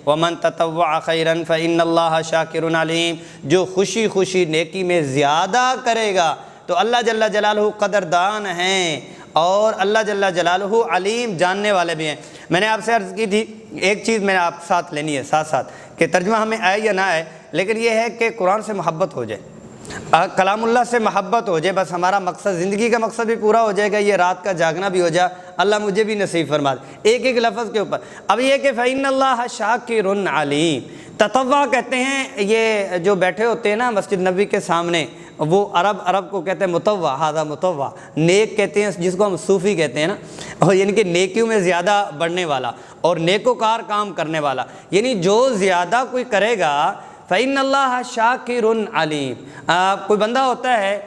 وَمَن تَطَوَّعَ خَيْرًا فَإِنَّ اللَّهَ شَاكِرٌ عَلِيمٌ، جو خوشی خوشی نیکی میں زیادہ کرے گا تو اللہ جل جلالہ قدردان ہیں، اور اللہ جل جلالہ علیم جاننے والے بھی ہیں۔ میں نے آپ سے عرض کی تھی ایک چیز میں نے آپ ساتھ لینی ہے ساتھ ساتھ، کہ ترجمہ ہمیں آئے یا نہ آئے، لیکن یہ ہے کہ قرآن سے محبت ہو جائے، کلام اللہ سے محبت ہو جائے، بس ہمارا مقصد، زندگی کا مقصد بھی پورا ہو جائے گا، یہ رات کا جاگنا بھی ہو جائے، اللہ مجھے بھی نصیب فرما دے ایک ایک لفظ کے اوپر۔ اب یہ کہ فَإِنَّ اللَّهَ شَاكِرٌ عَلِيمٌ، تطوع کہتے ہیں، یہ جو بیٹھے ہوتے ہیں نا مسجد نبوی کے سامنے، وہ عرب کو کہتے ہیں مطوع، ھذا مطوع، نیک کہتے ہیں جس کو ہم صوفی کہتے ہیں نا، اور یعنی کہ نیکیوں میں زیادہ بڑھنے والا اور نیکوکار کام کرنے والا، یعنی جو زیادہ کوئی کرے گا فَإِنَّ اللَّهَ شَاكِرٌ عَلِيمٌ۔ کوئی بندہ ہوتا ہے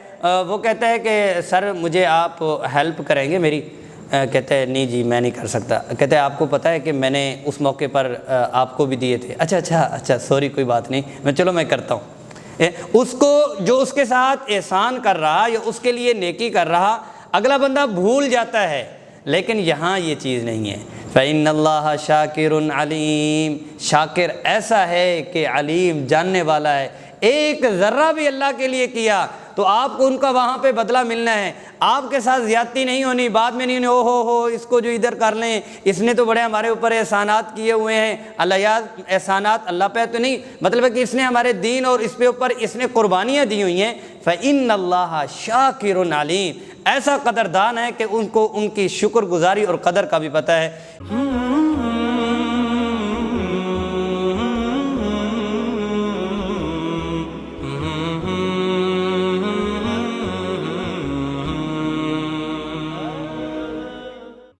وہ کہتا ہے کہ سر مجھے آپ ہیلپ کریں گے میری، کہتے ہیں نہیں جی میں نہیں کر سکتا، کہتے ہیں آپ کو پتہ ہے کہ میں نے اس موقع پر آپ کو بھی دیے تھے، اچھا سوری کوئی بات نہیں، چلو میں کرتا ہوں۔ اس کو جو اس کے ساتھ احسان کر رہا یا اس کے لیے نیکی کر رہا، اگلا بندہ بھول جاتا ہے، لیکن یہاں یہ چیز نہیں ہے۔ فَإِنَّ اللَّهَ شَاكِرٌ عَلِيمٌ، شاکر ایسا ہے کہ علیم جاننے والا ہے۔ ایک ذرہ بھی اللہ کے لیے کیا تو آپ کو ان کا وہاں پہ بدلہ ملنا ہے، آپ کے ساتھ زیادتی نہیں ہونی، بعد میں نہیں ہونی او ہو اس کو جو ادھر کر لیں، اس نے تو بڑے ہمارے اوپر احسانات کیے ہوئے ہیں، اللہ یاد احسانات اللہ پہ تو نہیں، مطلب ہے کہ اس نے ہمارے دین اور اس پہ اوپر اس نے قربانیاں دی ہوئی ہیں۔ فَإِنَّ اللَّهَ شَاكِرٌ عَلِيمٌ، ایسا قدردان ہے کہ ان کو ان کی شکر گزاری اور قدر کا بھی پتہ ہے۔